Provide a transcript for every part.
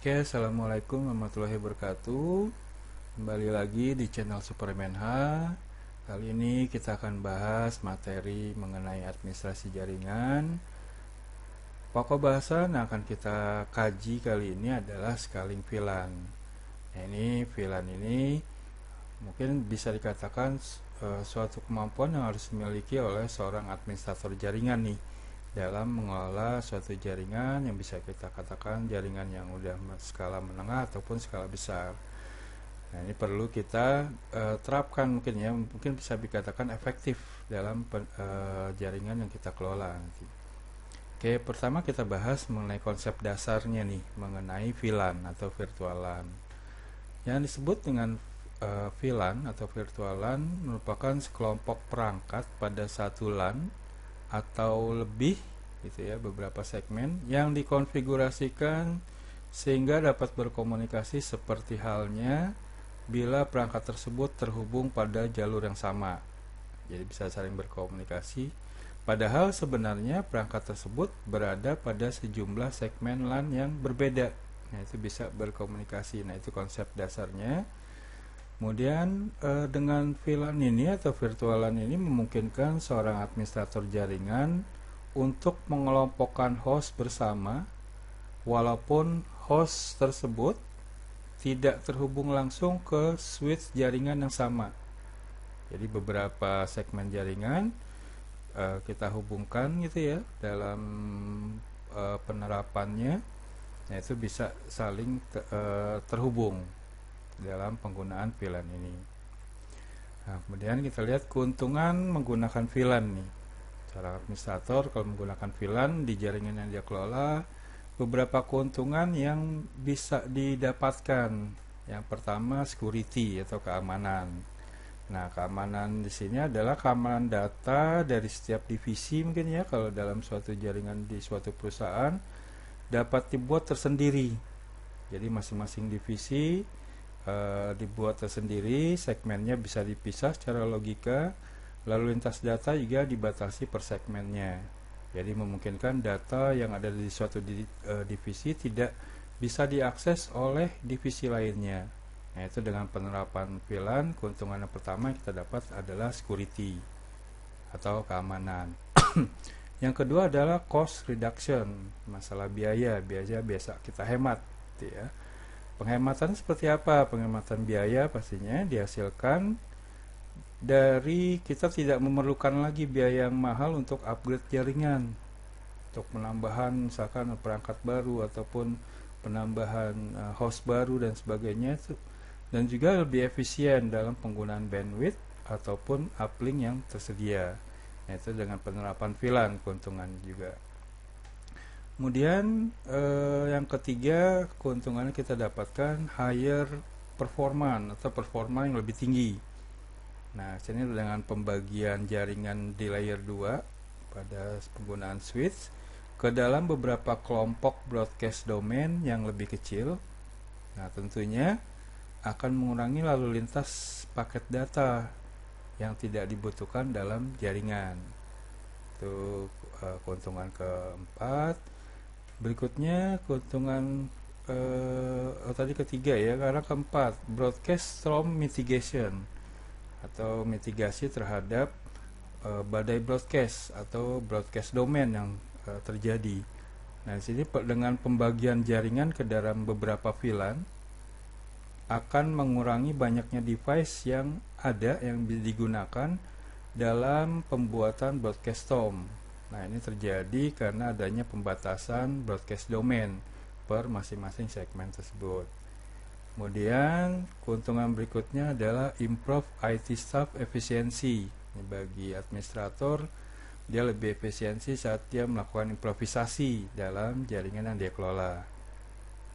Oke, assalamualaikum warahmatullahi wabarakatuh. Kembali lagi di channel Superman H. Kali ini kita akan bahas materi mengenai administrasi jaringan. Pokok bahasan yang akan kita kaji kali ini adalah scaling VLAN. Nah, ini VLAN ini mungkin bisa dikatakan suatu kemampuan yang harus dimiliki oleh seorang administrator jaringan nih dalam mengelola suatu jaringan yang bisa kita katakan jaringan yang udah skala menengah ataupun skala besar. Nah, ini perlu kita terapkan mungkin ya, mungkin bisa dikatakan efektif dalam jaringan yang kita kelola nanti. Oke, pertama kita bahas mengenai konsep dasarnya nih mengenai VLAN atau virtual LAN. Yang disebut dengan VLAN atau virtual LAN merupakan sekelompok perangkat pada satu LAN atau lebih gitu ya, beberapa segmen yang dikonfigurasikan sehingga dapat berkomunikasi seperti halnya bila perangkat tersebut terhubung pada jalur yang sama. Jadi bisa saling berkomunikasi, padahal sebenarnya perangkat tersebut berada pada sejumlah segmen LAN yang berbeda. Nah, itu bisa berkomunikasi. Nah, itu konsep dasarnya. Kemudian dengan VLAN ini atau virtual LAN ini memungkinkan seorang administrator jaringan untuk mengelompokkan host bersama walaupun host tersebut tidak terhubung langsung ke switch jaringan yang sama. Jadi beberapa segmen jaringan kita hubungkan gitu ya dalam penerapannya. Nah, itu bisa saling terhubung dalam penggunaan VLAN ini. Nah, kemudian kita lihat keuntungan menggunakan VLAN nih. Seorang administrator kalau menggunakan VLAN di jaringan yang dia kelola, beberapa keuntungan yang bisa didapatkan. Yang pertama security atau keamanan. Nah, keamanan di sini adalah keamanan data dari setiap divisi mungkin ya, kalau dalam suatu jaringan di suatu perusahaan dapat dibuat tersendiri. Jadi masing-masing divisi dibuat tersendiri, segmennya bisa dipisah secara logika, lalu lintas data juga dibatasi per segmennya. Jadi memungkinkan data yang ada di suatu divisi tidak bisa diakses oleh divisi lainnya. Nah, itu dengan penerapan VLAN, keuntungan yang pertama yang kita dapat adalah security atau keamanan. Yang kedua adalah cost reduction, masalah biaya biasa kita hemat gitu ya. Penghematan seperti apa? Penghematan biaya pastinya dihasilkan dari kita tidak memerlukan lagi biaya yang mahal untuk upgrade jaringan, untuk penambahan misalkan perangkat baru ataupun penambahan host baru dan sebagainya, dan juga lebih efisien dalam penggunaan bandwidth ataupun uplink yang tersedia. Nah, itu dengan penerapan VLAN keuntungan juga. Kemudian yang ketiga, keuntungannya kita dapatkan higher performance atau performa yang lebih tinggi. Nah, sini dengan pembagian jaringan di layer 2 pada penggunaan switch ke dalam beberapa kelompok broadcast domain yang lebih kecil. Nah, tentunya akan mengurangi lalu lintas paket data yang tidak dibutuhkan dalam jaringan. Itu keuntungan keempat. Berikutnya keuntungan tadi ketiga ya, karena keempat broadcast storm mitigation atau mitigasi terhadap badai broadcast atau broadcast domain yang terjadi. Nah, di sini dengan pembagian jaringan ke dalam beberapa VLAN akan mengurangi banyaknya device yang ada yang digunakan dalam pembuatan broadcast storm. Nah, ini terjadi karena adanya pembatasan broadcast domain per masing-masing segmen tersebut. Kemudian keuntungan berikutnya adalah improve IT staff efficiency. Ini bagi administrator, dia lebih efisiensi saat dia melakukan improvisasi dalam jaringan yang dia kelola.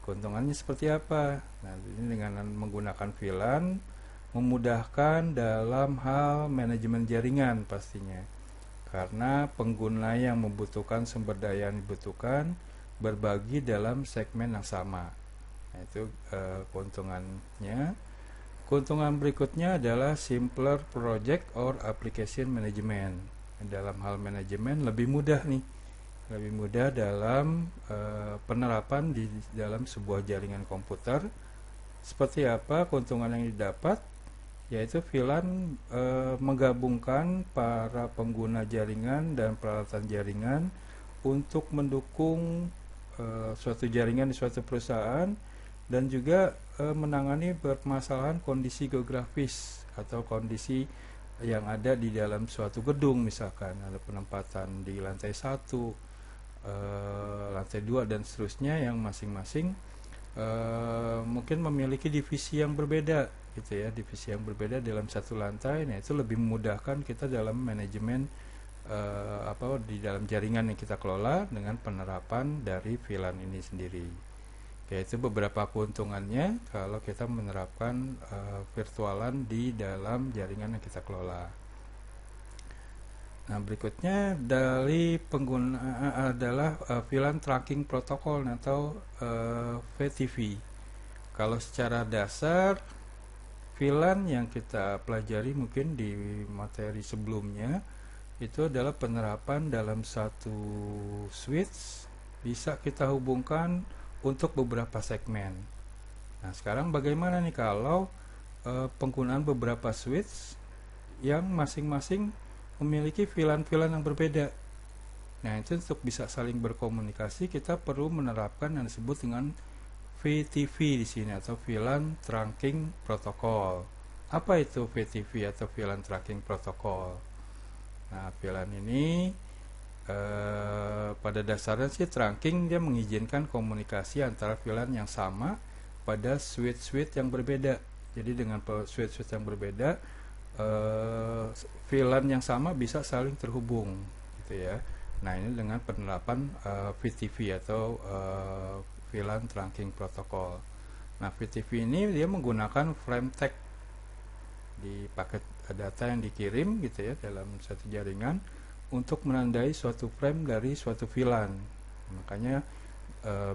Keuntungannya seperti apa? Nah, ini dengan menggunakan VLAN memudahkan dalam hal manajemen jaringan pastinya. Karena pengguna yang membutuhkan sumber daya yang dibutuhkan berbagi dalam segmen yang sama. Nah, itu keuntungannya. Keuntungan berikutnya adalah simpler project or application management. Dalam hal manajemen lebih mudah nih lebih mudah dalam penerapan di dalam sebuah jaringan komputer. Seperti apa keuntungan yang didapat? Yaitu VLAN menggabungkan para pengguna jaringan dan peralatan jaringan untuk mendukung suatu jaringan di suatu perusahaan, dan juga menangani permasalahan kondisi geografis atau kondisi yang ada di dalam suatu gedung, misalkan ada penempatan di lantai 1, lantai 2 dan seterusnya, yang masing-masing mungkin memiliki divisi yang berbeda gitu ya, divisi yang berbeda dalam satu lantai. Nah, itu lebih memudahkan kita dalam manajemen di dalam jaringan yang kita kelola dengan penerapan dari VLAN ini sendiri. Yaitu beberapa keuntungannya kalau kita menerapkan virtualan di dalam jaringan yang kita kelola. Nah, berikutnya dari pengguna adalah VLAN Tracking Protocol atau VTV. Kalau secara dasar VLAN yang kita pelajari mungkin di materi sebelumnya itu adalah penerapan dalam satu switch bisa kita hubungkan untuk beberapa segmen. Nah, sekarang bagaimana nih kalau penggunaan beberapa switch yang masing-masing memiliki VLAN-VLAN yang berbeda? Nah, itu untuk bisa saling berkomunikasi kita perlu menerapkan yang disebut dengan VTV di sini, atau VLAN Tracking Protocol. Apa itu VTV atau VLAN Tracking Protocol? Nah, VLAN ini pada dasarnya sih tracking, dia mengizinkan komunikasi antara VLAN yang sama pada switch-switch yang berbeda. Jadi dengan switch-switch yang berbeda, VLAN yang sama bisa saling terhubung gitu ya. Nah, ini dengan penerapan VTV atau VLAN Tracking Protocol. Nah, VTV ini dia menggunakan frame tag di paket data yang dikirim gitu ya dalam satu jaringan untuk menandai suatu frame dari suatu VLAN. Makanya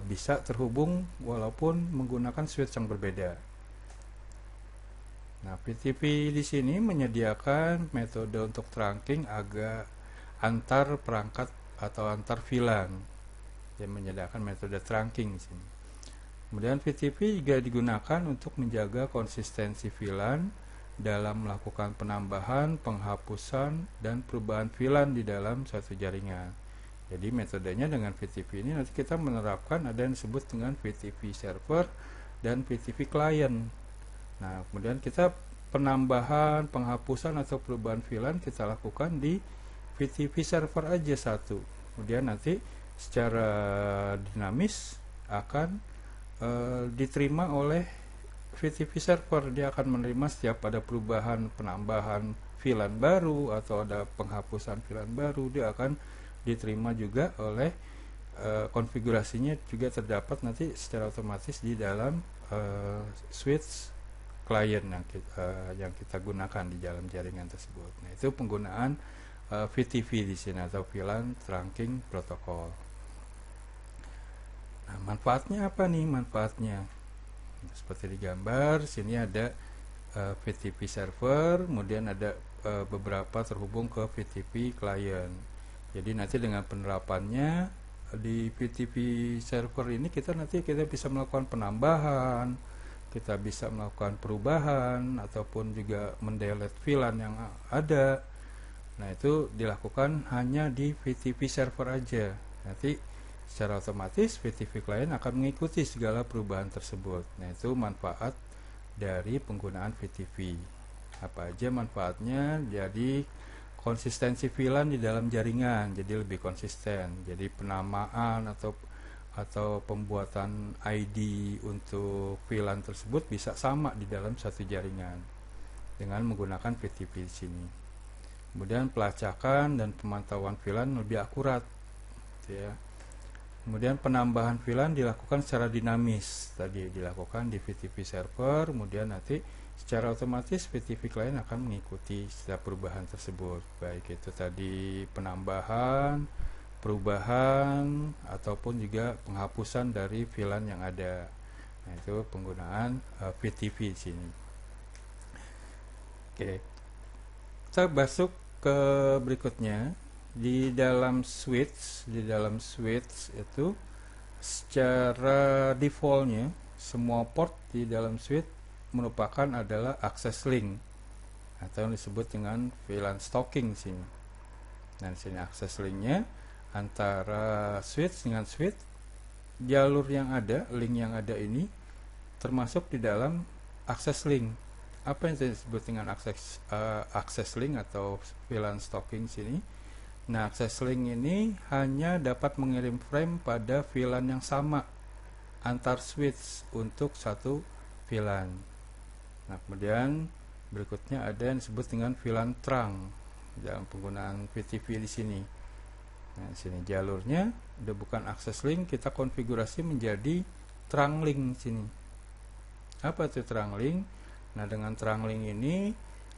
bisa terhubung walaupun menggunakan switch yang berbeda. Nah, VTV di sini menyediakan metode untuk tracking agak antar perangkat atau antar VLAN. Dia menyediakan metode tracking di sini. Kemudian VTV juga digunakan untuk menjaga konsistensi VLAN dalam melakukan penambahan, penghapusan, dan perubahan VLAN di dalam suatu jaringan. Jadi metodenya dengan VTV ini nanti kita menerapkan ada yang disebut dengan VTV server dan VTV client. Nah, kemudian kita penambahan, penghapusan, atau perubahan VLAN kita lakukan di VTV server aja satu. Kemudian nanti secara dinamis akan diterima oleh VTV server. Dia akan menerima setiap ada perubahan, penambahan VLAN baru atau ada penghapusan VLAN baru, dia akan diterima juga oleh konfigurasinya juga terdapat nanti secara otomatis di dalam switch client yang kita gunakan di dalam jaringan tersebut. Nah, itu penggunaan VTV di sini atau VLAN Tracking Protocol. Nah, manfaatnya apa nih? Manfaatnya seperti di gambar sini ada VTV server, kemudian ada beberapa terhubung ke VTV client. Jadi nanti dengan penerapannya di VTV server ini kita bisa melakukan penambahan, kita bisa melakukan perubahan, ataupun juga mendelete VLAN yang ada. Nah, itu dilakukan hanya di VTV server aja. Nanti secara otomatis VTV client akan mengikuti segala perubahan tersebut. Nah, itu manfaat dari penggunaan VTV. Apa aja manfaatnya? Jadi konsistensi VLAN di dalam jaringan jadi lebih konsisten. Jadi penamaan atau pembuatan ID untuk VLAN tersebut bisa sama di dalam satu jaringan dengan menggunakan VTV di sini. Kemudian pelacakan dan pemantauan VLAN lebih akurat gitu ya. Kemudian penambahan VLAN dilakukan secara dinamis, tadi dilakukan di VTV server, kemudian nanti secara otomatis VTV client akan mengikuti setiap perubahan tersebut, baik itu tadi penambahan, perubahan, ataupun juga penghapusan dari VLAN yang ada. Nah, itu penggunaan VTV di sini. Oke, kita masuk ke berikutnya, di dalam switch itu secara defaultnya semua port di dalam switch merupakan adalah access link atau yang disebut dengan VLAN stalking sini. Dan sini access linknya antara switch dengan switch, jalur yang ada, link yang ada ini termasuk di dalam access link. Apa yang disebut dengan access link atau VLAN stalking sini? Nah, access link ini hanya dapat mengirim frame pada VLAN yang sama antar switch untuk satu VLAN. Nah, kemudian berikutnya ada yang disebut dengan VLAN trunk dalam penggunaan VTP di sini. Nah, di sini jalurnya udah bukan access link, kita konfigurasi menjadi trunk link sini. Apa itu trunk link? Nah, dengan trunk link ini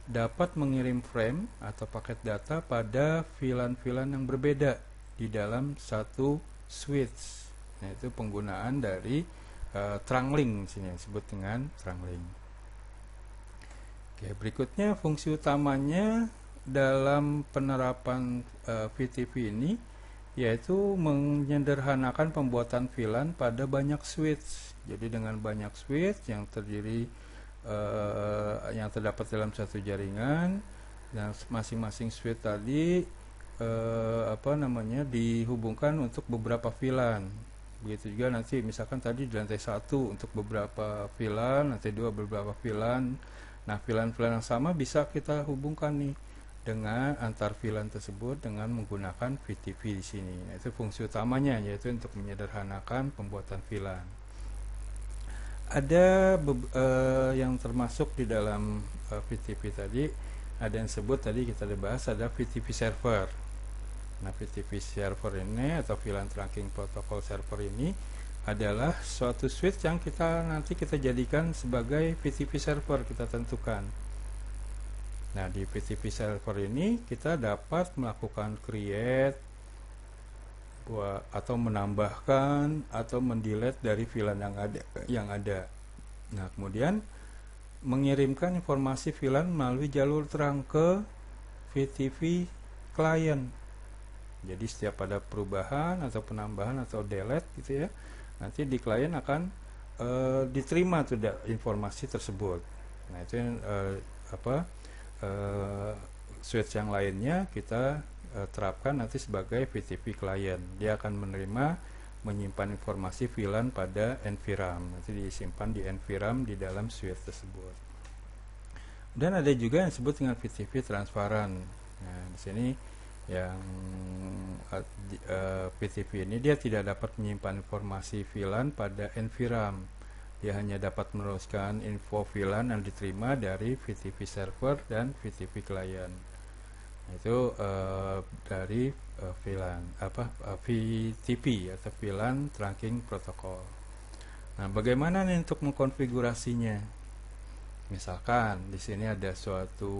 dapat mengirim frame atau paket data pada VLAN-VLAN yang berbeda di dalam satu switch. Nah, itu penggunaan dari trunk link sini disebut dengan trunk link. Oke, berikutnya fungsi utamanya dalam penerapan VTP ini yaitu menyederhanakan pembuatan VLAN pada banyak switch. Jadi dengan banyak switch yang terdiri yang terdapat dalam satu jaringan, dan masing-masing switch tadi dihubungkan untuk beberapa VLAN. Begitu juga nanti misalkan tadi di lantai 1 untuk beberapa VLAN, lantai 2 beberapa VLAN. Nah, VLAN-VLAN yang sama bisa kita hubungkan nih dengan antar VLAN tersebut dengan menggunakan VTP di sini. Nah, itu fungsi utamanya, yaitu untuk menyederhanakan pembuatan VLAN. Ada yang termasuk di dalam VTP tadi, ada yang sebut tadi kita bahas, ada VTP server. Nah, VTP server ini atau VLAN trunking protocol server ini adalah suatu switch yang nanti kita jadikan sebagai VTP server, kita tentukan. Nah, di VTP server ini kita dapat melakukan create atau menambahkan atau mendelete dari VLAN yang ada. Nah, kemudian mengirimkan informasi VLAN melalui jalur trunk ke VTP client. Jadi setiap ada perubahan atau penambahan atau delete gitu ya, nanti di klien akan diterima tuh informasi tersebut. Nah, itu yang switch yang lainnya kita terapkan nanti sebagai VTP client. Dia akan menyimpan informasi VLAN pada NVRAM. Nanti disimpan di NVRAM di dalam switch tersebut. Dan ada juga yang disebut dengan VTP transparan. Nah, di sini yang VTP ini dia tidak dapat menyimpan informasi VLAN pada NVRAM. Dia hanya dapat meneruskan info VLAN yang diterima dari VTP server dan VTP client. Itu dari VTP atau VLAN trunking protocol. Nah, bagaimana nih untuk mengkonfigurasinya? Misalkan di sini ada suatu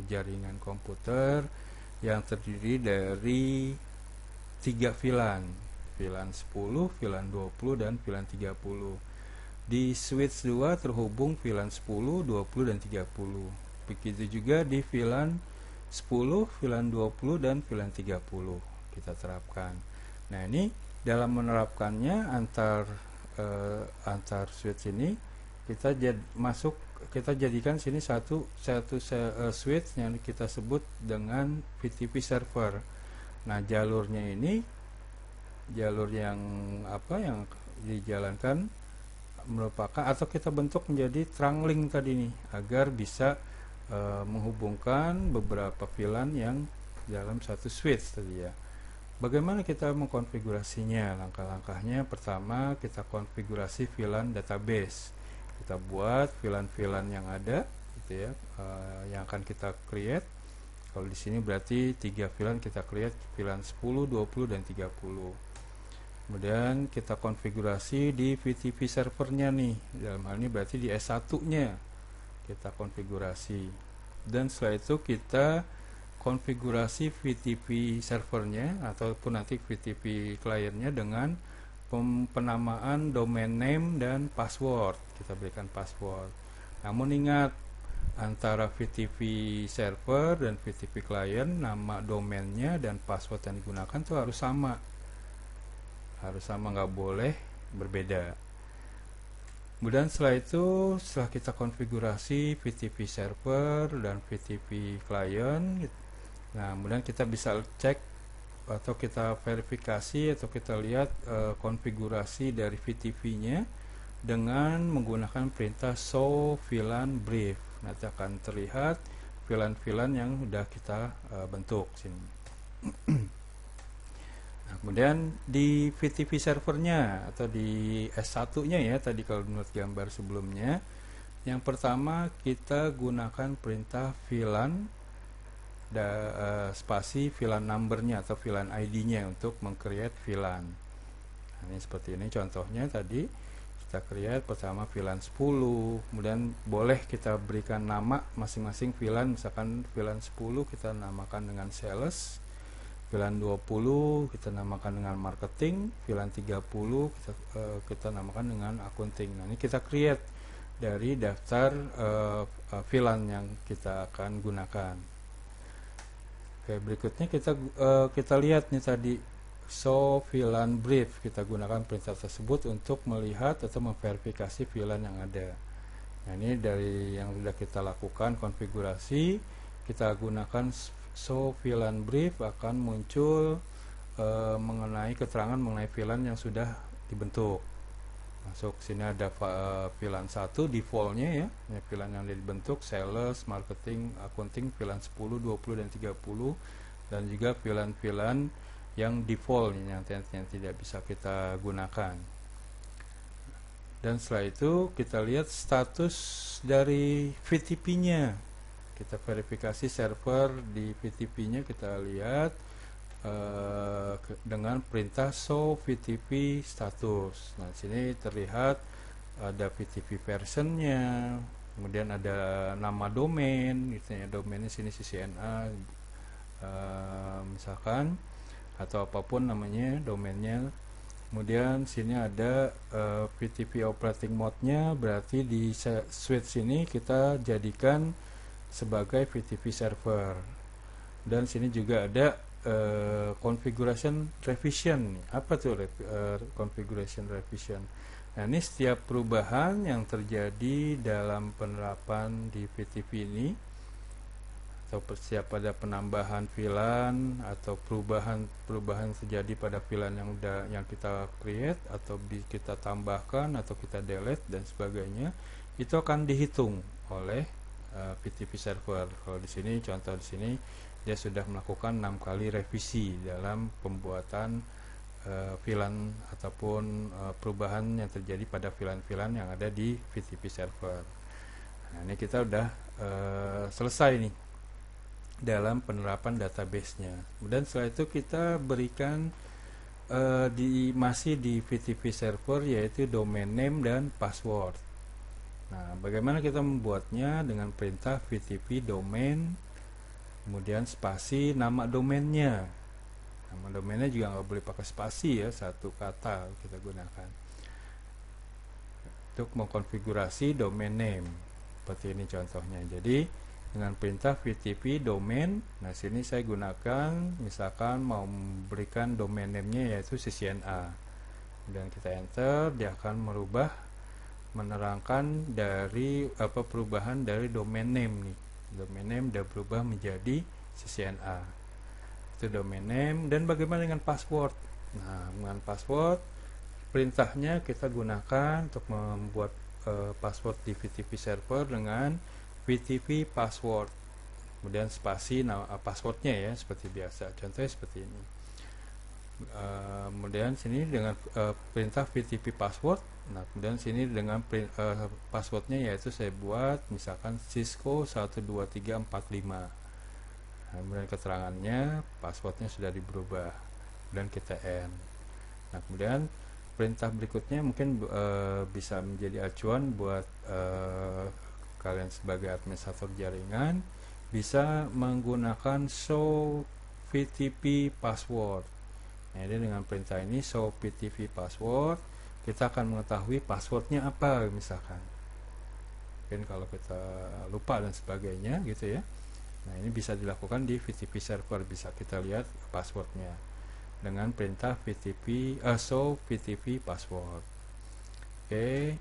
jaringan komputer yang terdiri dari 3 VLAN, VLAN 10, VLAN 20, dan VLAN 30. Di switch 2 terhubung VLAN 10, 20, dan 30. Begitu juga di VLAN 10, VLAN 20, dan VLAN 30 kita terapkan. Nah, ini dalam menerapkannya antar switch ini kita jadikan sini satu switch yang kita sebut dengan VTP server. Nah, jalurnya ini jalur yang dijalankan merupakan atau kita bentuk menjadi trunk link tadi nih, agar bisa menghubungkan beberapa VLAN yang dalam satu switch tadi ya. Bagaimana kita mengkonfigurasinya? Langkah-langkahnya, pertama kita konfigurasi VLAN database. Kita buat VLAN-VLAN yang ada gitu ya, yang akan kita create. Kalau di sini berarti 3 VLAN kita create, VLAN 10, 20, dan 30. Kemudian kita konfigurasi di VTP servernya nih. Dalam hal ini berarti di S1-nya kita konfigurasi, dan setelah itu kita konfigurasi VTP servernya ataupun nanti VTP kliennya dengan penamaan domain name dan password. Kita berikan password. Namun ingat, antara VTP server dan VTP client, nama domainnya dan password yang digunakan tuh harus sama, nggak boleh berbeda. Kemudian setelah itu, setelah kita konfigurasi VTP server dan VTP client, nah kemudian kita bisa cek atau kita verifikasi atau kita lihat konfigurasi dari VTP-nya dengan menggunakan perintah show VLAN brief. Nanti akan terlihat VLAN-VLAN yang sudah kita bentuk sini. Nah, kemudian di VTP servernya atau di S1-nya ya, tadi kalau menurut gambar sebelumnya, yang pertama kita gunakan perintah VLAN spasi VLAN numbernya atau VLAN ID-nya untuk meng-create VLAN. Nah, ini seperti ini contohnya tadi. Kita create pertama VLAN 10, kemudian boleh kita berikan nama masing-masing VLAN, misalkan VLAN 10 kita namakan dengan sales, VLAN 20 kita namakan dengan marketing, VLAN 30 kita namakan dengan accounting. Nah, ini kita create dari daftar VLAN yang kita akan gunakan. Oke, berikutnya kita lihat nih tadi show VLAN brief, kita gunakan perintah tersebut untuk melihat atau memverifikasi VLAN yang ada. Nah, ini dari yang sudah kita lakukan konfigurasi, kita gunakan show VLAN brief akan muncul mengenai keterangan mengenai VLAN yang sudah dibentuk. Masuk sini ada VLAN 1 defaultnya ya, VLAN yang dibentuk sales, marketing, accounting, VLAN 10, 20 dan 30, dan juga VLAN-VLAN yang default yang tidak bisa kita gunakan. Dan setelah itu kita lihat status dari VTP-nya. Kita verifikasi server di VTP-nya, kita lihat dengan perintah show VTP status. Nah, sini terlihat ada VTP versionnya, kemudian ada nama domain, gitu ya. Domainnya sini CCNA, misalkan, atau apapun namanya domainnya. Kemudian sini ada VTP operating mode-nya, berarti di switch sini kita jadikan sebagai VTP server. Dan sini juga ada configuration revision. Apa tuh configuration revision? Nah, ini setiap perubahan yang terjadi dalam penerapan di VTP ini, atau setiap pada penambahan VLAN atau perubahan terjadi pada VLAN yang kita create atau kita tambahkan atau kita delete dan sebagainya, itu akan dihitung oleh VTP server. Kalau di sini contoh di sini dia sudah melakukan 6 kali revisi dalam pembuatan VLAN ataupun perubahan yang terjadi pada VLAN-VLAN yang ada di VTP server. Nah, ini kita udah selesai nih dalam penerapan database-nya. Kemudian setelah itu kita berikan masih di VTP server, yaitu domain name dan password. Nah, bagaimana kita membuatnya? Dengan perintah VTP domain, kemudian spasi nama domainnya. Nama domainnya juga nggak boleh pakai spasi ya, satu kata kita gunakan untuk mengkonfigurasi domain name. Seperti ini contohnya. Jadi dengan perintah VTP domain, nah sini saya gunakan misalkan mau memberikan domain name-nya yaitu CCNA. Dan kita enter, dia akan menerangkan dari perubahan dari domain name nih. Domain name sudah berubah menjadi CCNA. Itu domain name. Dan bagaimana dengan password? Nah, dengan password perintahnya kita gunakan untuk membuat password di VTP server dengan VTP password, kemudian spasi passwordnya ya seperti biasa. Contohnya seperti ini. Kemudian sini dengan perintah VTP password. Nah, kemudian sini dengan passwordnya yaitu saya buat misalkan Cisco 12345. Nah, kemudian keterangannya passwordnya sudah berubah dan kita end. Nah, kemudian perintah berikutnya mungkin bisa menjadi acuan buat kalian sebagai administrator jaringan, bisa menggunakan show VTP password. Nah, jadi dengan perintah ini show VTP password, kita akan mengetahui passwordnya apa misalkan. mungkin kalau kita lupa dan sebagainya gitu ya. Nah, ini bisa dilakukan di VTP server, bisa kita lihat passwordnya dengan perintah VTP show VTP password. Oke,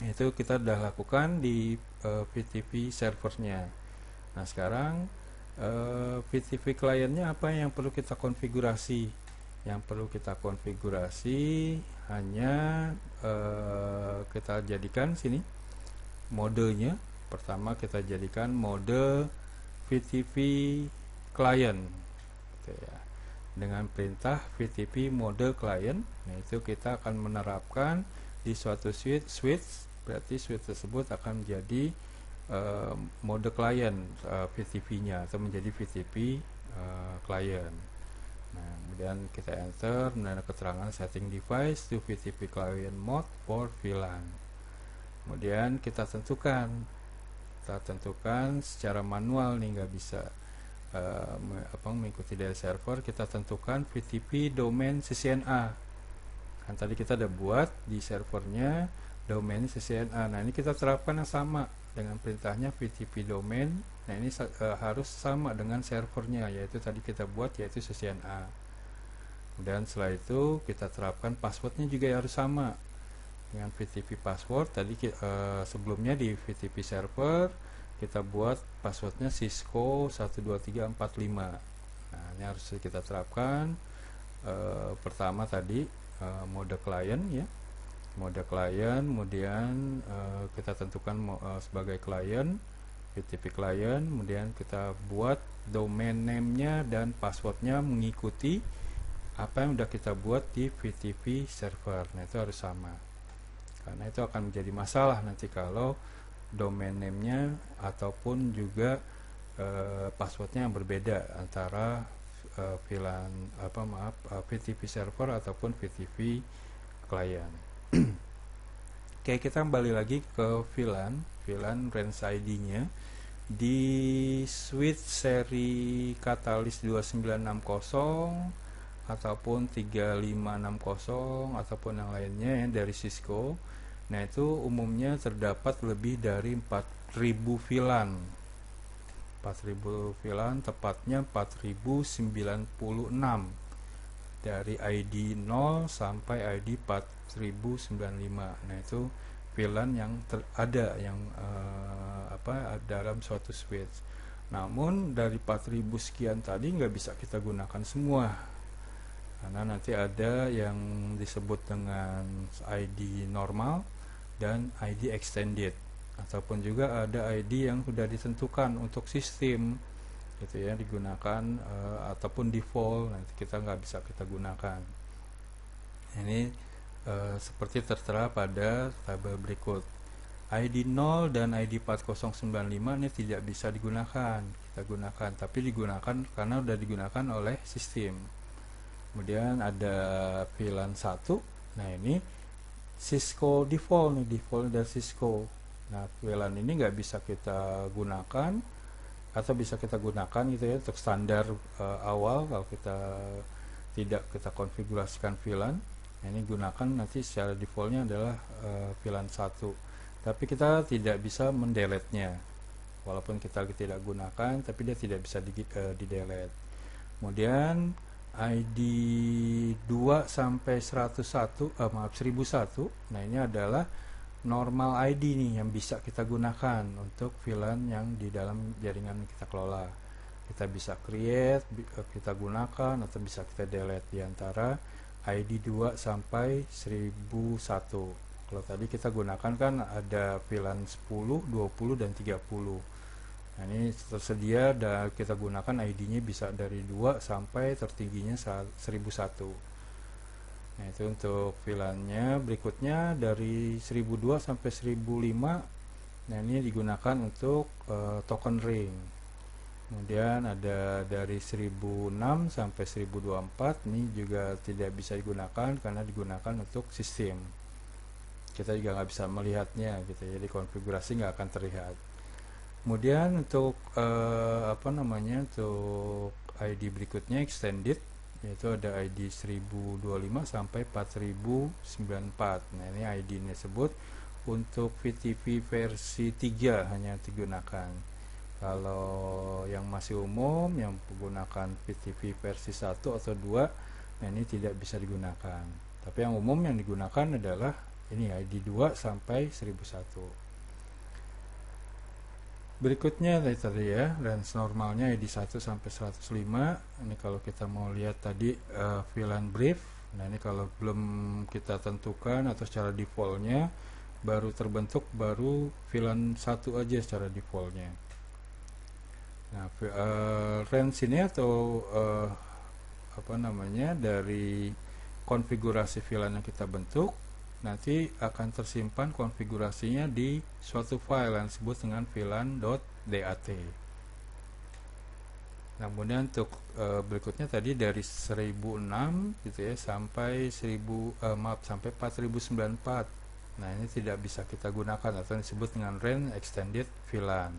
itu kita sudah lakukan di VTP servernya. Nah, sekarang VTP kliennya apa yang perlu kita konfigurasi? Yang perlu kita konfigurasi hanya kita jadikan sini modenya. Pertama kita jadikan mode VTP client gitu ya, dengan perintah VTP mode client. Nah, itu kita akan menerapkan di suatu switch, berarti switch tersebut akan menjadi mode client VTP-nya, atau menjadi VTP client. Nah, kemudian kita enter dan keterangan setting device to VTP client mode for VLAN. Kemudian kita tentukan secara manual nih, nggak bisa mengikuti dari server. Kita tentukan VTP domain CCNA, kan tadi kita udah buat di servernya domain CCNA. Nah, ini kita terapkan yang sama dengan perintahnya VTP domain. Nah, ini harus sama dengan servernya, yaitu tadi kita buat, yaitu CCNA. Dan setelah itu kita terapkan passwordnya juga harus sama dengan VTP password. Tadi sebelumnya di VTP server kita buat passwordnya Cisco 12345. Nah, ini harus kita terapkan. Pertama tadi mode client ya, mode client, kemudian kita tentukan sebagai client VTP client, kemudian kita buat domain name-nya dan passwordnya mengikuti apa yang udah kita buat di VTP server. Nah, itu harus sama, karena itu akan menjadi masalah nanti kalau domain name-nya ataupun juga passwordnya yang berbeda antara VTP server ataupun VTP client. Oke, kita kembali lagi ke VLAN range ID-nya di switch seri Catalyst 2960 ataupun 3560 ataupun yang lainnya ya, dari Cisco. Nah, itu umumnya terdapat lebih dari 4000 VLAN. 4000 VLAN, tepatnya 4096 dari ID 0 sampai ID 4095. Nah, itu VLAN yang ada yang dalam suatu switch. Namun dari 4000 sekian tadi nggak bisa kita gunakan semua, karena nanti ada yang disebut dengan ID normal dan ID extended, ataupun juga ada ID yang sudah ditentukan untuk sistem gitu ya, digunakan ataupun default, nanti kita nggak bisa kita gunakan. Ini seperti tertera pada tabel berikut. ID 0 dan ID 4095 ini tidak bisa digunakan, kita gunakan, tapi digunakan karena sudah digunakan oleh sistem. Kemudian ada VLAN 1. Nah, ini Cisco default nih, default dari Cisco. Nah, VLAN ini nggak bisa kita gunakan, atau bisa kita gunakan gitu ya untuk standar awal. Kalau kita tidak kita konfigurasikan VLAN, nah, ini gunakan nanti secara defaultnya adalah VLAN 1, tapi kita tidak bisa mendelete-nya. Walaupun kita tidak gunakan, tapi dia tidak bisa di-delete. Kemudian ID 2 sampai 1001. Nah, ini adalah normal ID nih yang bisa kita gunakan untuk VLAN yang di dalam jaringan kita kelola. Kita bisa create, kita gunakan, atau bisa kita delete di antara ID 2 sampai 1001. Kalau tadi kita gunakan kan ada VLAN 10, 20 dan 30. Nah, ini tersedia dan kita gunakan ID-nya bisa dari 2 sampai tertingginya 1001. Nah, itu untuk VLAN-nya. Berikutnya dari 1002 sampai 1005. Nah, ini digunakan untuk token ring. Kemudian ada dari 1006 sampai 1024, ini juga tidak bisa digunakan karena digunakan untuk sistem. Kita juga nggak bisa melihatnya gitu, jadi konfigurasi nggak akan terlihat. Kemudian untuk untuk ID berikutnya extended, yaitu ada ID 1025 sampai 4094. Nah, ini ID ini disebut untuk VTV versi 3 hanya digunakan. Kalau yang masih umum yang menggunakan VTV versi 1 atau 2, nah ini tidak bisa digunakan. Tapi yang umum yang digunakan adalah ini ID 2 sampai 1001. Berikutnya tadi ya, range normalnya ID 1 sampai 105. Ini kalau kita mau lihat tadi VLAN brief. Nah ini kalau belum kita tentukan atau secara defaultnya baru terbentuk baru VLAN 1 aja secara defaultnya. Nah range ini atau apa namanya, dari konfigurasi VLAN yang kita bentuk nanti akan tersimpan konfigurasinya di suatu file yang disebut dengan VLAN.dat. Nah, kemudian untuk berikutnya tadi dari 1006 gitu ya sampai 4094. Nah, ini tidak bisa kita gunakan atau disebut dengan range extended VLAN.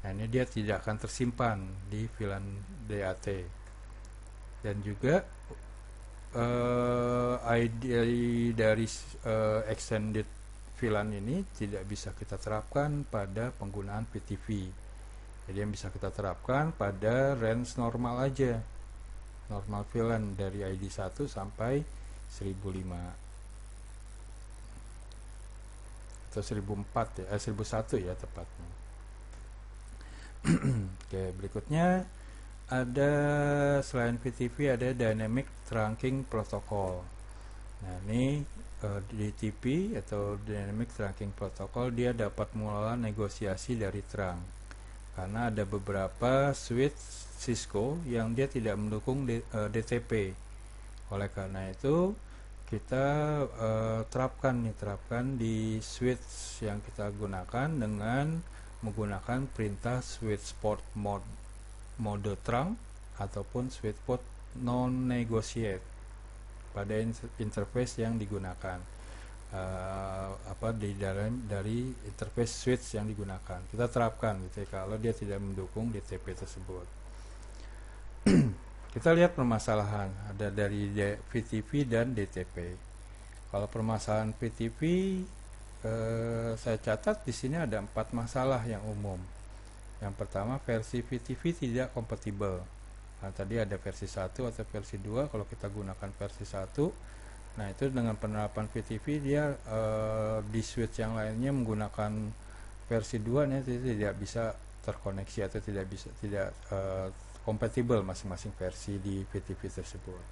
Nah, ini dia tidak akan tersimpan di VLAN.dat. Dan juga ID dari extended VLAN ini tidak bisa kita terapkan pada penggunaan VTV. Jadi yang bisa kita terapkan pada range normal aja, normal VLAN dari ID 1 sampai 1005 atau 1004 ya, 1001 ya tepatnya. Oke, berikutnya ada selain VTV ada Dynamic Trunking Protocol. Nah ini DTP atau Dynamic Trunking Protocol dia dapat mengelola negosiasi dari trunk karena ada beberapa switch Cisco yang dia tidak mendukung DTP. Oleh karena itu kita terapkan di switch yang kita gunakan dengan menggunakan perintah switch port mode trunk ataupun switch port non negotiate pada interface yang digunakan, di dalam dari interface switch yang digunakan kita terapkan gitu ya, kalau dia tidak mendukung DTP tersebut. Kita lihat permasalahan ada dari VTV dan DTP. Kalau permasalahan VTV saya catat di sini ada 4 masalah yang umum. Yang pertama, versi VTV tidak kompatibel. Nah, tadi ada versi 1 atau versi 2. Kalau kita gunakan versi 1, nah itu dengan penerapan VTV dia di switch yang lainnya menggunakan versi 2 nya tidak bisa terkoneksi atau tidak kompatibel masing-masing versi di VTV tersebut.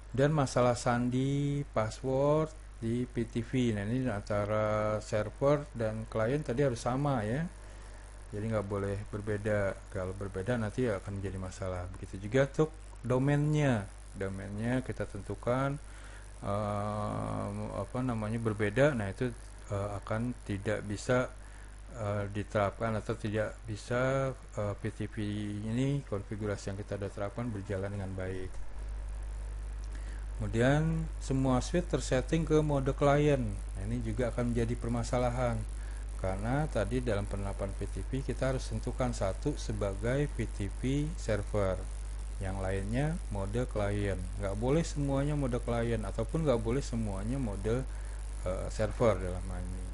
Dan masalah sandi password di VTV, nah ini antara server dan klien tadi harus sama ya, jadi nggak boleh berbeda. Kalau berbeda nanti akan menjadi masalah. Begitu juga untuk domainnya kita tentukan berbeda, nah itu akan tidak bisa diterapkan atau tidak bisa VTV ini konfigurasi yang kita sudah terapkan berjalan dengan baik. Kemudian semua switch tersetting ke mode klien. Nah, ini juga akan menjadi permasalahan karena tadi dalam penerapan VTV kita harus tentukan satu sebagai VTV server, yang lainnya mode klien. Nggak boleh semuanya mode klien ataupun nggak boleh semuanya mode server dalam hal ini.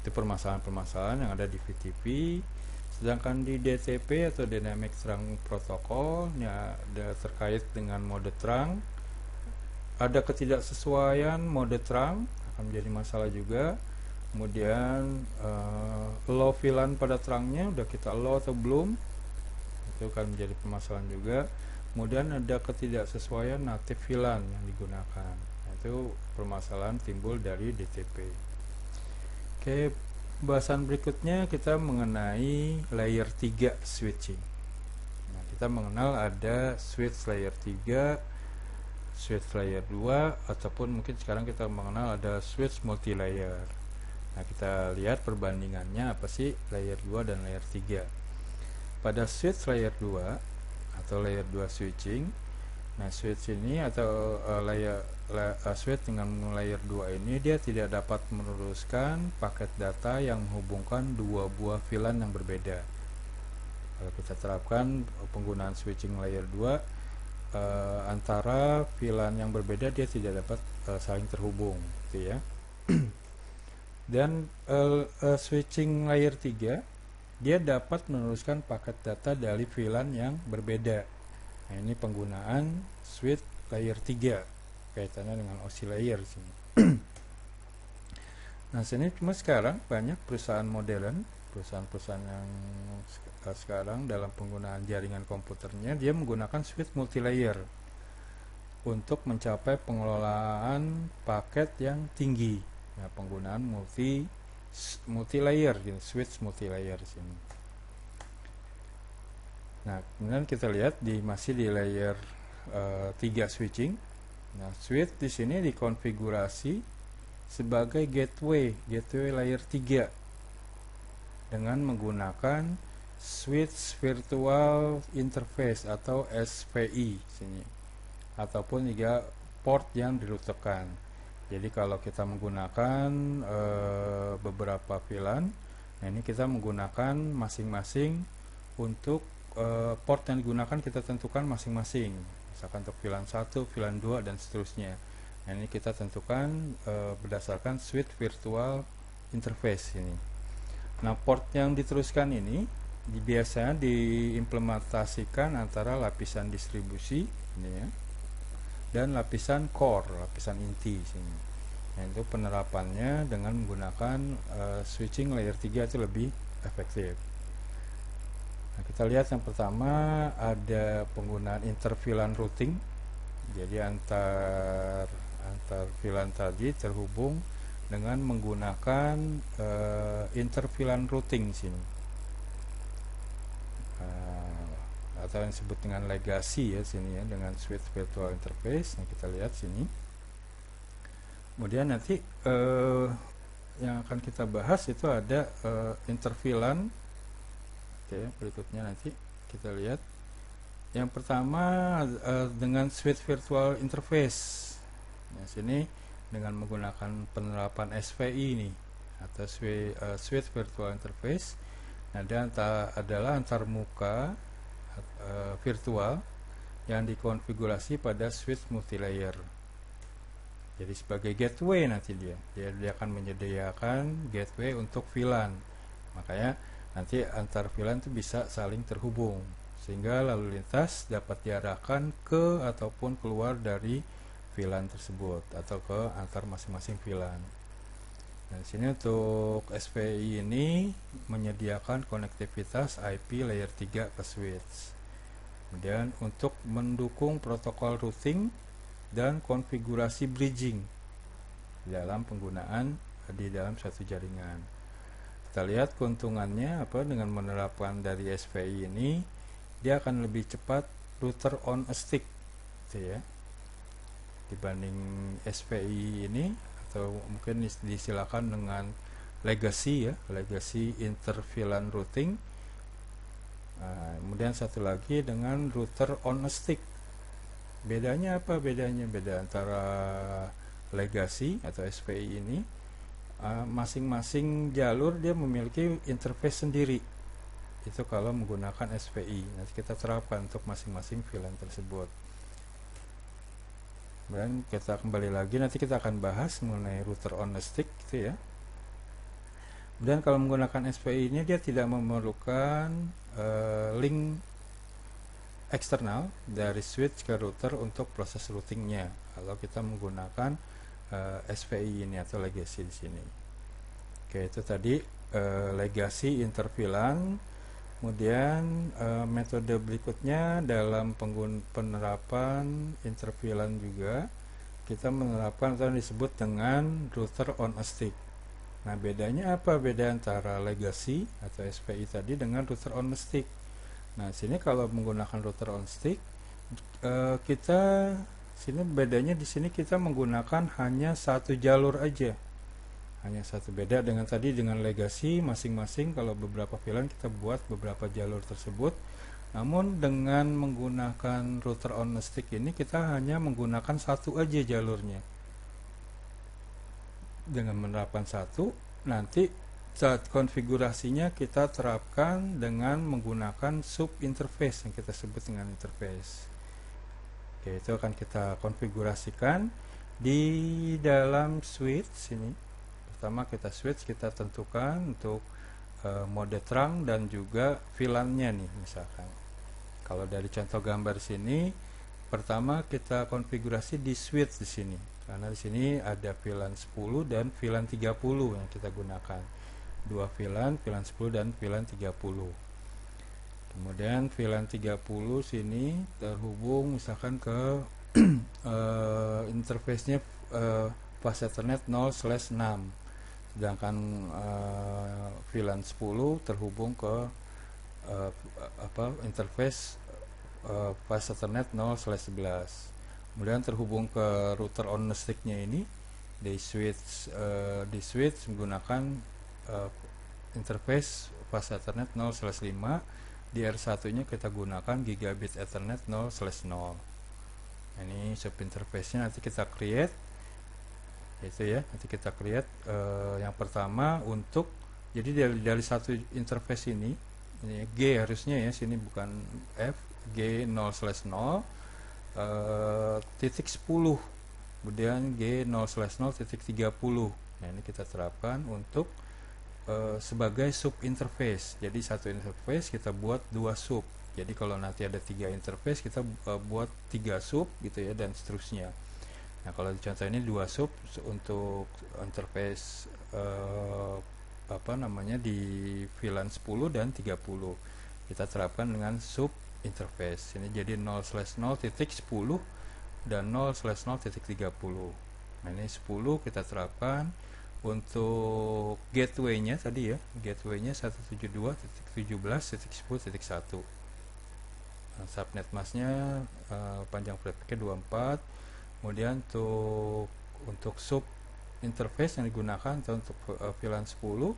Itu permasalahan-permasalahan yang ada di VTV. Sedangkan di DTP atau Dynamic Trunk Protocol ya, terkait dengan mode trunk, ada ketidaksesuaian mode trunk akan menjadi masalah juga. Kemudian low VLAN pada trunknya udah kita low atau belum, itu akan menjadi permasalahan juga. Kemudian ada ketidaksesuaian native VLAN yang digunakan, nah, itu permasalahan timbul dari DTP. Oke, bahasan berikutnya kita mengenai layer 3 switching. Nah, kita mengenal ada switch layer 3, switch layer 2, ataupun mungkin sekarang kita mengenal ada switch multi layer. Nah, kita lihat perbandingannya apa sih layer 2 dan layer 3. Pada switch layer 2 atau layer 2 switching, nah switch ini atau switch dengan layer 2 ini dia tidak dapat meneruskan paket data yang menghubungkan dua buah VLAN yang berbeda. Kalau kita terapkan penggunaan switching layer 2, antara VLAN yang berbeda dia tidak dapat saling terhubung gitu ya. Dan switching layer 3 dia dapat meneruskan paket data dari VLAN yang berbeda. Nah, ini penggunaan switch layer 3 kaitannya dengan OSI layer sini. Nah, sini cuma sekarang banyak perusahaan modern, perusahaan-perusahaan yang sekarang dalam penggunaan jaringan komputernya dia menggunakan switch multilayer untuk mencapai pengelolaan paket yang tinggi. Nah, penggunaan multilayer gitu, switch multilayer sini. Nah, kemudian kita lihat masih di layer 3 switching. Nah, switch di sini dikonfigurasi sebagai gateway layer 3 dengan menggunakan switch virtual interface atau SVI sini, ataupun juga port yang dirutekan. Jadi kalau kita menggunakan beberapa VLAN, nah ini kita menggunakan masing-masing untuk port yang digunakan kita tentukan masing-masing. Misalkan untuk VLAN 1, VLAN 2 dan seterusnya. Nah, ini kita tentukan berdasarkan switch virtual interface ini. Nah, port yang diteruskan ini biasanya diimplementasikan antara lapisan distribusi ini ya, dan lapisan core, lapisan inti sini. Nah, itu penerapannya dengan menggunakan switching layer 3 itu lebih efektif. Nah, kita lihat yang pertama ada penggunaan inter-VLAN routing. Jadi antar VLAN tadi terhubung dengan menggunakan inter-VLAN routing sini, atau yang disebut dengan legacy ya sini ya, dengan switch virtual interface. Nah, kita lihat sini. Kemudian nanti yang akan kita bahas itu ada inter-VLAN. Oke, berikutnya nanti kita lihat. Yang pertama dengan switch virtual interface. Nah, sini dengan menggunakan penerapan SVI ini atau switch virtual interface. Nah, dan adalah antar muka virtual yang dikonfigurasi pada switch multilayer. Jadi sebagai gateway nanti dia akan menyediakan gateway untuk VLAN. Makanya nanti antar VLAN itu bisa saling terhubung sehingga lalu lintas dapat diarahkan ke ataupun keluar dari VLAN tersebut atau ke antar masing-masing VLAN. Nah, di sini untuk SVI ini menyediakan konektivitas IP layer 3 ke switch. Kemudian untuk mendukung protokol routing dan konfigurasi bridging dalam penggunaan di dalam suatu jaringan. Kita lihat keuntungannya apa dengan menerapkan dari SVI ini, dia akan lebih cepat router on a stick gitu ya, dibanding SVI ini, atau mungkin disilakan dengan legacy ya, legacy inter-VLAN routing. Nah, kemudian satu lagi dengan router on a stick. Bedanya apa? Beda antara legacy atau SVI ini, masing-masing jalur dia memiliki interface sendiri. Itu kalau menggunakan SVI. Nanti kita terapkan untuk masing-masing VLAN tersebut. Dan kita kembali lagi, nanti kita akan bahas mengenai router on a stick gitu ya. Dan kalau menggunakan SVI ini dia tidak memerlukan link eksternal dari switch ke router untuk proses routingnya. Kalau kita menggunakan SVI ini atau legacy di sini. Oke, itu tadi legacy inter-VLAN. Kemudian metode berikutnya dalam penerapan inter-VLAN juga kita menerapkan atau disebut dengan router on a stick. Nah, bedanya apa? Beda antara legacy atau SVI tadi dengan router on a stick. Nah, sini kalau menggunakan router on stick, kita sini bedanya di sini kita menggunakan hanya satu jalur aja. Hanya satu, beda dengan tadi dengan legacy masing-masing kalau beberapa VLAN kita buat beberapa jalur tersebut. Namun dengan menggunakan router on a stick ini kita hanya menggunakan satu aja jalurnya. Dengan menerapkan satu, nanti saat konfigurasinya kita terapkan dengan menggunakan sub interface yang kita sebut dengan interface. Oke, itu akan kita konfigurasikan di dalam switch ini. pertama kita switch, kita tentukan untuk mode terang dan juga VLAN-nya nih misalkan. Kalau dari contoh gambar sini, pertama kita konfigurasi di switch di sini. Karena di sini ada VLAN 10 dan VLAN 30 yang kita gunakan. Dua VLAN 10 dan VLAN 30. Kemudian VLAN 30 sini terhubung misalkan ke interface-nya fast Ethernet 0/6. Sedangkan VLAN 10 terhubung ke interface fast Ethernet 0/11. Kemudian terhubung ke router on the stick-nya ini di switch menggunakan interface fast Ethernet 0/5. Di R1-nya kita gunakan gigabit Ethernet 0/0. Ini sub interface-nya nanti kita create, itu ya, nanti kita create yang pertama untuk, jadi dari satu interface ini G harusnya ya, sini bukan F, G 0/0 titik 10, kemudian G 0/0 titik 30. Nah, ini kita terapkan untuk sebagai sub interface. Jadi satu interface kita buat dua sub. Jadi kalau nanti ada 3 interface kita buat 3 sub gitu ya, dan seterusnya. Nah, kalau di contoh ini 2 sub untuk interface di VLAN 10 dan 30. Kita terapkan dengan sub interface. Ini jadi 0/0 titik 10 dan 0/0 titik 30. Nah, ini 10 kita terapkan untuk gateway-nya tadi ya. Gateway-nya 172.17.10.1. Nah, subnet masknya panjang prefixnya 24. Kemudian untuk sub interface yang digunakan untuk VLAN 10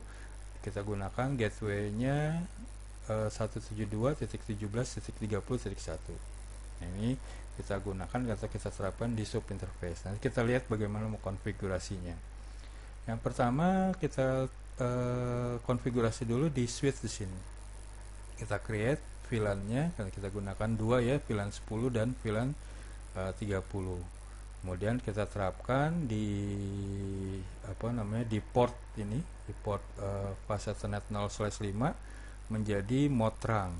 kita gunakan gateway-nya 172.17.30.1. Nah, ini kita gunakan atau kita terapkan di sub interface. Nanti kita lihat bagaimana mau konfigurasinya. Yang pertama kita konfigurasi dulu di switch di sini. Kita create VLAN-nya, karena kita gunakan dua ya, VLAN 10 dan VLAN 30. Kemudian kita terapkan di di port ini, di port fast Ethernet 0/5 menjadi mode terang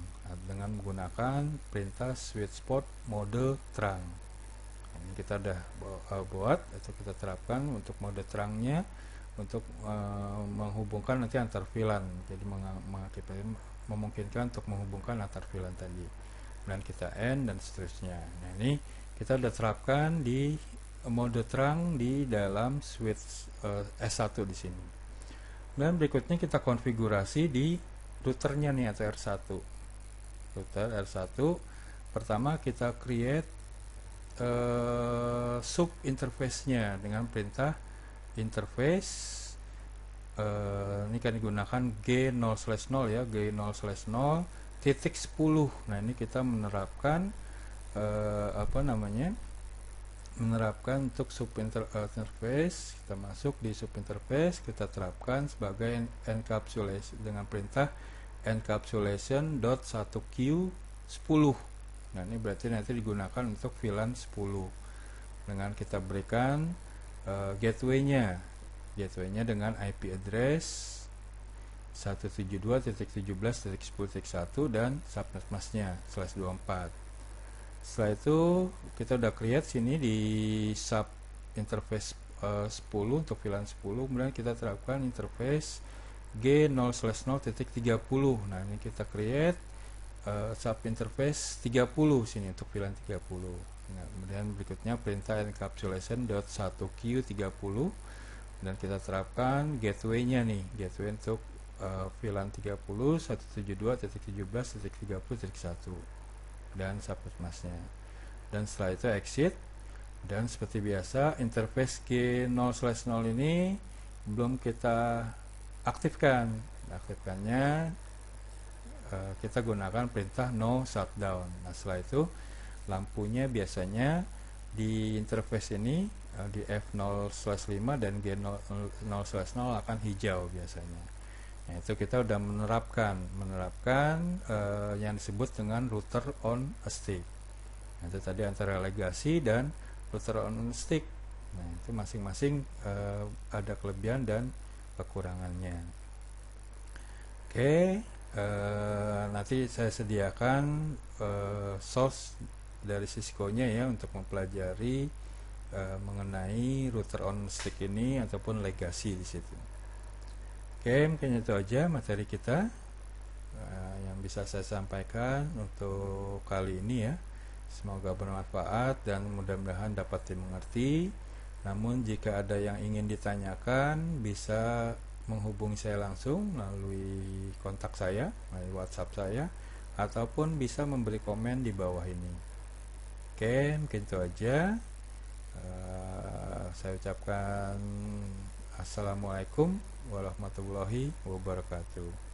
dengan menggunakan perintah switch port mode terang. Ini kita udah buat atau kita terapkan untuk mode terangnya untuk menghubungkan nanti antar VLAN. Jadi memungkinkan untuk menghubungkan antar VLAN tadi. Dan kita end dan seterusnya. Nah, ini kita udah terapkan di mode terang di dalam switch S1 di sini. Dan berikutnya kita konfigurasi di routernya nih atau R1. Router R1. Pertama kita create sub interface-nya dengan perintah interface ini kan digunakan G 0/0 ya, G 0/0 titik 10. Nah, ini kita menerapkan menerapkan untuk sub interface. Kita masuk di sub interface, kita terapkan sebagai encapsulation dengan perintah encapsulation.1q10. Nah, ini berarti nanti digunakan untuk VLAN 10 dengan kita berikan gateway-nya dengan IP address 172.17.10.1 dan subnet masknya /24. Setelah itu kita udah create sini di sub interface 10 untuk VLAN 10. Kemudian kita terapkan interface G 0/0.30. Nah, ini kita create sub interface 30 sini untuk VLAN 30. Nah, kemudian berikutnya perintah encapsulation.1q30 dan kita terapkan gateway-nya nih, gateway untuk VLAN 30 172.17.30.1 dan subnet masknya. Dan setelah itu exit, dan seperti biasa interface G 0/0 ini belum kita aktifkan. Aktifkannya kita gunakan perintah no shutdown. Nah, setelah itu lampunya biasanya di interface ini di F0/5 dan G0/0 akan hijau biasanya. Nah, itu kita udah menerapkan yang disebut dengan router on a stick. Nah, itu tadi antara legacy dan router on a stick. Nah, itu masing-masing ada kelebihan dan kekurangannya. Oke, nanti saya sediakan source dari Cisco-nya ya untuk mempelajari mengenai router on stick ini ataupun legacy di situ. Oke, mungkin itu aja materi kita yang bisa saya sampaikan untuk kali ini ya. Semoga bermanfaat dan mudah-mudahan dapat dimengerti. Namun jika ada yang ingin ditanyakan bisa menghubungi saya langsung melalui kontak saya, melalui WhatsApp saya, ataupun bisa memberi komen di bawah ini. Oke, mungkin itu aja. Saya ucapkan Assalamualaikum warahmatullahi wabarakatuh.